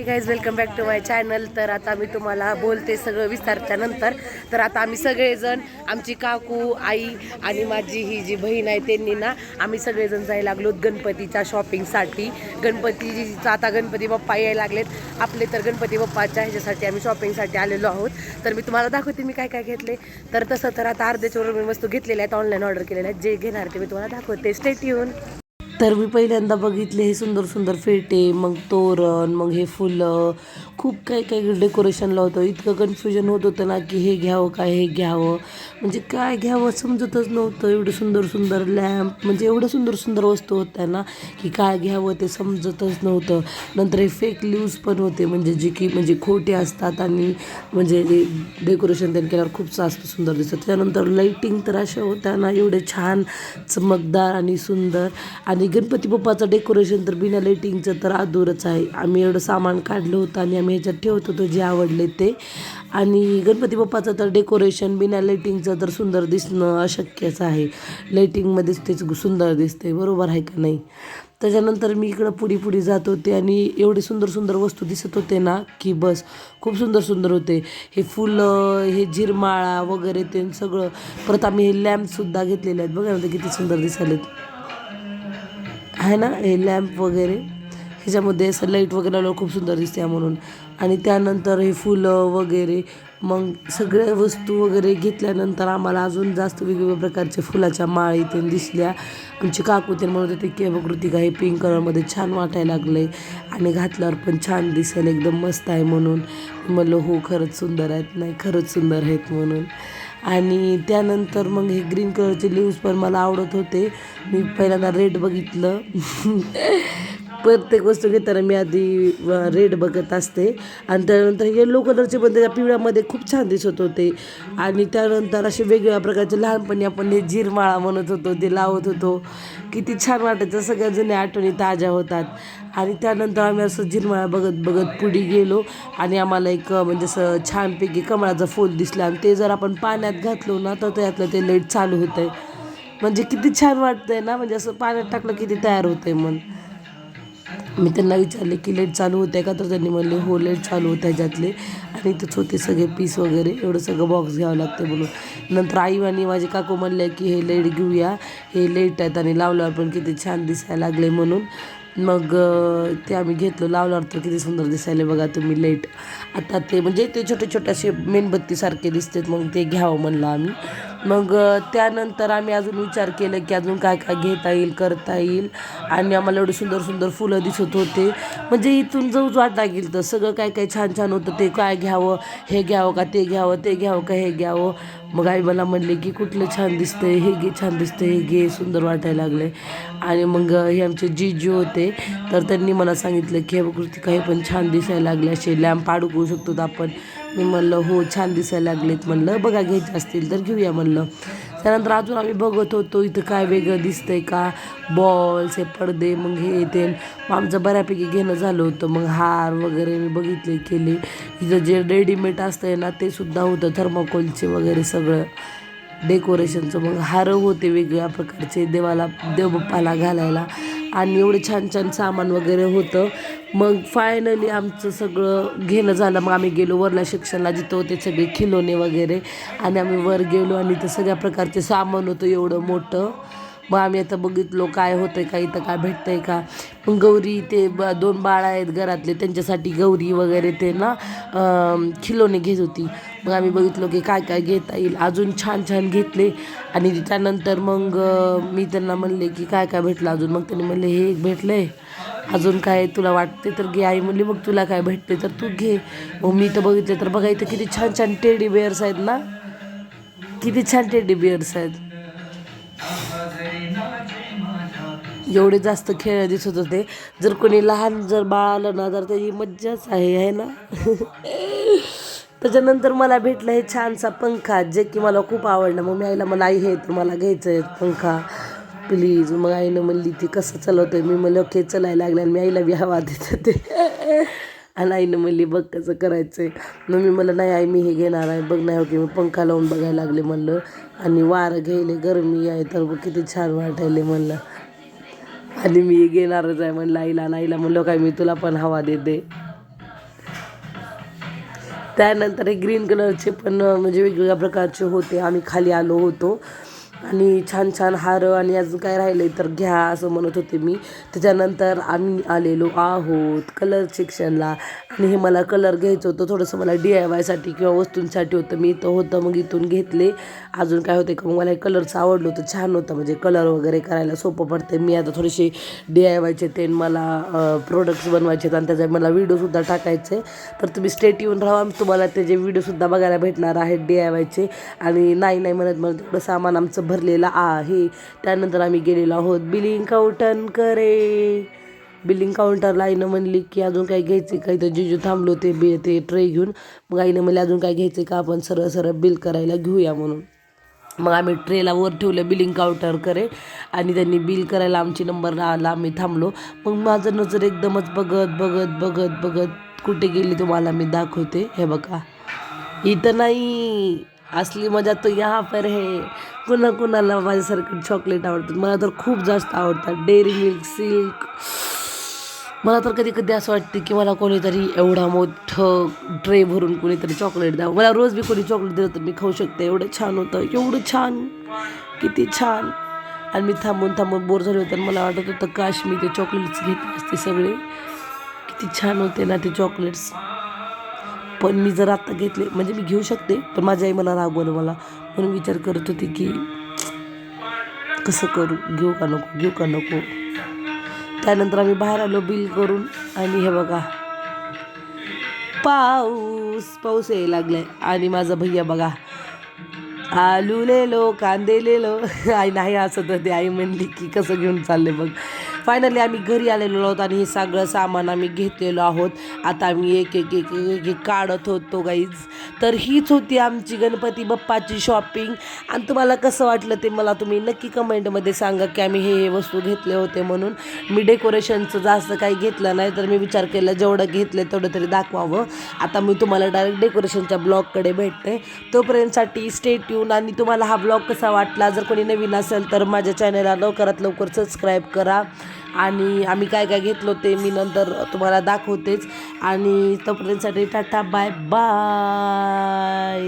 Guys welcome back to my channel. तर आता मी तुम्हाला बोलते सगळं विस्तारच्या नंतर. तर आता आम्ही सगळेजण, आमची काकू, आई आणि माझी ही जी बहीण आहे त्यांनी ना आम्ही सगळेजण जायला लागलो गणपतीच्या शॉपिंगसाठी. आता गणपती बाप्पा यायला लागलेत आपले, तर गणपती बाप्पाच्या ह्याच्यासाठी आम्ही शॉपिंगसाठी आलेलो आहोत. तर मी तुम्हाला दाखवते मी काय काय घेतले. तर तसं तर आता अर्ध्याच्या मी वस्तू घेतलेल्या आहेत, ऑनलाईन ऑर्डर केलेल्या आहेत. जे घेणार ते मी तुम्हाला दाखवते, स्टे ट्यून. तर मी पहिल्यांदा बघितले हे सुंदर सुंदर फेटे, मग तोरण, मग हे फुलं, खूप काही काही डेकोरेशनला होतं. इतकं कन्फ्युजन होत होतं ना की हे घ्यावं का हे घ्यावं, म्हणजे काय घ्यावं समजतच नव्हतं. एवढं सुंदर सुंदर लॅम्प, म्हणजे एवढं सुंदर सुंदर वस्तू होत्या ना की काय घ्यावं ते समजतच नव्हतं. नंतर हे फेक लीव्स पण होते, म्हणजे जे की म्हणजे खोटे असतात आणि म्हणजे डेकोरेशन त्यांनी केल्यावर खूप जास्त सुंदर दिसतं. त्यानंतर लाईटिंग तर अशा होत्या ना एवढे छान चमकदार आणि सुंदर. आणि गणपती बाप्पाचं डेकोरेशन तर बिना लाईटिंगचं तर अधूरच आहे. आम्ही एवढं सामान काढलं होतं आणि आम्ही ह्याच्यात ठेवत होतो जे आवडले ते. आणि गणपती बाप्पाचं तर डेकोरेशन बिना लाईटिंगचं तर सुंदर दिसणं अशक्यच आहे. लाईटिंगमध्येच तेच सुंदर दिसते, बरोबर आहे का नाही. त्याच्यानंतर मी इकडं पुढे जात होते आणि एवढे सुंदर सुंदर वस्तू दिसत होते ना की बस, खूप सुंदर सुंदर होते. हे फुलं, हे झिरमाळा वगैरे ते सगळं. परत आम्ही हे लॅम्पसुद्धा घेतलेले आहेत, बघा ना ते किती सुंदर दिसायलेत आहे ना. हे लॅम्प वगैरे ह्याच्यामध्ये असं लाईट वगैरे आल्यावर खूप सुंदर दिसते म्हणून. आणि त्यानंतर हे फुलं वगैरे, मग सगळ्या वस्तू वगैरे घेतल्यानंतर आम्हाला अजून जास्त वेगवेगळ्या प्रकारचे फुलाच्या माळी ते दिसल्या. आमची काकू ते म्हणत होते की कृतिका हे पिंक कलरमध्ये छान वाटायला लागले आणि घातल्यावर पण छान दिसेल, एकदम मस्त आहे म्हणून. म्हणलं हो खरंच सुंदर आहेत, नाही खरंच सुंदर आहेत म्हणून. आणि त्यानंतर मग हे ग्रीन कलरचे लिव्स पण मला आवडत होते. मी पहिल्यांदा रेड बघितलं. प्रत्येक वस्तू घेताना मी आधी रेड बघत असते. आणि त्यानंतर येलो कलरचे पण त्याच्या पिवळ्यामध्ये खूप छान दिसत होते. आणि त्यानंतर असे वेगवेगळ्या प्रकारचे लहानपणी आपण हे झिरमाळा म्हणत होतो ते लावत होतो, किती छान वाटायचं. सगळ्या जुन्या आठवणी ताज्या होतात. आणि त्यानंतर आम्ही असं झिरमाळा बघत बघत पुढे गेलो आणि आम्हाला एक म्हणजे असं छानपैकी कमळाचं फूल दिसलं आणि ते जर आपण पाण्यात घातलो ना तर त्यातलं ते लाईट चालू होतं आहे. म्हणजे किती छान वाटतंय ना, म्हणजे असं पाण्यात टाकलं किती तयार होतं आहे मन. मी त्यांना विचारले की लाईट चालू होते का, तर त्यांनी म्हणले हो लाईट चालू होतं ह्याच्यातले. आणि इथंच होते सगळे पीस वगैरे, एवढं सगळं बॉक्स घ्यावं लागते म्हणून. नंतर आई आणि माझी काकू म्हणले की हे लाईट घेऊया, हे लाईट आहेत आणि लावल्यावर पण किती छान दिसायला लागले म्हणून. मग ते आम्ही घेतलं, लावल्यावर तर किती सुंदर दिसायले बघा तुम्ही लाईट. आता ते म्हणजे ते छोटे छोटे असे मेणबत्तीसारखे दिसतात, मग ते घ्यावं म्हणलं आम्ही. मग त्यानंतर आम्ही अजून विचार केला की अजून काय काय घेता येईल, करता येईल. आणि आम्हाला एवढे सुंदर सुंदर फुलं दिसत होते, म्हणजे इथून जाऊच वाट लागेल तर सगळं काय काय छान छान होतं. ते काय घ्यावं, हे घ्यावं का ते घ्यावं, ते घ्यावं का हे घ्यावं. मग आई मला म्हणले की कुठलं छान दिसतंय, हे घे छान दिसतंय, हे घे सुंदर वाटायला लागले. आणि मग हे आमचे जीजू होते, तर त्यांनी मला सांगितलं की हे कृतिका हे पण छान दिसायला लागले, असे लॅम्प अडकवू शकतो आपण. मी म्हणलं हो छान दिसायला लागलेत म्हणलं, बघा घ्यायचे असतील तर घेऊया म्हणलं. त्यानंतर अजून आम्ही बघत होतो इथं काय वेगळं दिसतंय का, बॉल्स, हे पडदे, मग हे येते. मग आमचं बऱ्यापैकी घेणं झालं होतं. मग हार वगैरे मी बघितले केले. इथं जे रेडीमेड असतंय ना ते सुद्धा होतं, थर्माकोलचे वगैरे सगळं डेकोरेशनचं. मग हारं होते वेगवेगळ्या प्रकारचे देवाला, देवबाप्पाला घालायला. आणि एवढं छान छान सामान वगैरे होतं. मग फायनली आमचं सगळं घेणं झालं. मग आम्ही गेलो वरल्या सेक्शनला, जिथं होते सगळे खिलोने वगैरे. आणि आम्ही वर गेलो आणि इथं सगळ्या प्रकारचे सामान होतं एवढं मोठं. मग आम्ही आता बघितलो काय होतं आहे का, इथं काय भेटतं आहे का. मग गौरी ते 2 बाळ आहेत घरातले, त्यांच्यासाठी गौरी वगैरे ते ना खिलोने घेत होती. मग आम्ही बघितलो की काय काय घेता येईल, अजून छान छान घेतले. आणि त्यानंतर मग मी त्यांना म्हणले की काय काय भेटलं अजून. मग त्यांनी म्हणले हे एक भेटलं आहे, अजून काय तुला वाटते तर घे. आई म्हणली मग तुला काय भेटते तर तू घे. मग मी तर बघितले तर बघा इथं किती छान छान टेडी बिअर्स आहेत ना, किती छान टेडी बिअर्स आहेत. एवढे जास्त खेळ दिसत होते. जर कोणी लहान जर बाळ आलं ना तर त्याची मज्जाच आहे ना. त्याच्यानंतर मला भेटलं हे छानसा पंखा, जे की मला खूप आवडलं. मग मी आईला मला आई हे तर मला घ्यायचं आहे पंखा प्लीज. मग आईनं म्हणली ती कसं चालवतं आहे. मी म्हणलं ओके चालायला लागलं आणि मी आईला बी हवा देत होते. आणि आईनं म्हणली बघ कसं करायचं आहे. मग मी म्हणलं नाही आई मी हे घेणार आहे बघ, नाही ओके. मी पंखा लावून बघायला लागले म्हणलं. आणि वारं घ्यायले, गरमी आहे तर बघ किती छान वाटायले म्हणलं. आणि मी घेणारच आहे म्हणलं आईला. आणि आईला म्हणलं काय मी तुला पण हवा देते. त्यानंतर हे ग्रीन कलरचे पण म्हणजे वेगवेगळ्या प्रकारचे होते. आम्ही खाली आलो होतो आणि छान छान हार आणि अजून काय राहिले तर घ्या असं म्हणत होते मी. त्याच्यानंतर आम्ही आलेलो आहोत कलर सेक्शनला आणि हे मला कलर घ्यायचं होतं थोडंसं मला DIYसाठी किंवा वस्तूंसाठी होतं. मी इथं होतं मग इथून घेतले. अजून काय होते का मग मला हे कलरचं आवडलं होतं, छान होतं म्हणजे कलर वगैरे करायला सोपं पडते. मी आता थोडेसे DIYचे ते मला प्रोडक्ट्स बनवायचे आहेत आणि त्याचे मला व्हिडिओसुद्धा टाकायचे. तर तुम्ही स्टेट येऊन राहा, तुम्हाला त्याचे व्हिडिओसुद्धा बघायला भेटणार आहेत DIYचे. आणि नाही नाही म्हणत मला तेवढं सामान आमचं भरलेलं आहे. त्यानंतर आम्ही गेलेलो आहोत बिलिंग काउंटरकडे. बिलिंग काउंटरला आईनं म्हणली की अजून काय घ्यायचे काही, तर जिजू थांबलो ते ट्रे घेऊन. मग आईनं म्हणले अजून काय घ्यायचे का, आपण सरळ सरळ बिल करायला घेऊया म्हणून. मग आम्ही ट्रेला वर ठेवलं बिलिंग काउंटरकडे आणि त्यांनी बिल करायला आमची नंबर आला. आम्ही थांबलो. मग माझं नजर एकदमच बघत बघत बघत बघत कुठे गेली तुम्हाला मी दाखवते. हे बघा इथं नाही, असली मजा तो यहाँ पर है. कुणाला माझ्यासारखं चॉकलेट आवडतात, मला तर खूप जास्त आवडतात. Dairy milk, silk. मला तर कधी कधी असं वाटतं की मला कोणीतरी एवढा मोठं ट्रे भरून कोणीतरी चॉकलेट द्यावं. मला रोज बी कोणी चॉकलेट दिलं तर मी खाऊ शकते. एवढं छान होतं, एवढं छान, किती छान. आणि मी थांबून थांबून बोर झाले होते आणि मला वाटत होतं काश मी ते चॉकलेट्स घेतले असते सगळे. किती छान होते ना ते चॉकलेट्स. पण मी जर आत्ता घेतले म्हणजे मी घेऊ शकते, पण माझी आई मला रागवलं मला, म्हणून विचार करत होती की कसं करू, घेऊ का नको, घेऊ का नको. त्यानंतर आम्ही बाहेर आलो बिल करून आणि हे बघा पाऊस यायला लागलाय. आणि माझा भैया बघा आलू लेलो कांदे लेलो. आई नाही असत होते, आई म्हणली की कसं घेऊन चालले बघ. फायनली आम्ही घरी आलेलो आहोत आणि हे सगळं सामान आम्ही घेतलेलो आहोत. आता आम्ही एक एक एक एक एक काढत होतो गाईज. तर हीच होती आमची गणपती बाप्पाची शॉपिंग. आणि तुम्हाला कसं वाटलं ते मला तुम्ही नक्की कमेंटमध्ये सांगा की आम्ही हे वस्तू घेतले होते म्हणून. मी डेकोरेशनचं जास्त काही घेतलं नाही, तर मी विचार केला जेवढं घेतलं तेवढं तरी दाखवावं. आता मी तुम्हाला डायरेक्ट डेकोरेशनच्या ब्लॉगकडे भेटते. तोपर्यंतसाठी स्टे ट्यून. आणि तुम्हाला हा ब्लॉग कसा वाटला, जर कोणी नवीन असेल तर माझ्या चॅनलला लवकरात लवकर सबस्क्राईब करा. आणि आम्ही काय काय घेतलो ते मी नंतर तुम्हाला दाखवतेच. आणि तोपर्यंतसाठी टाटा बाय बाय.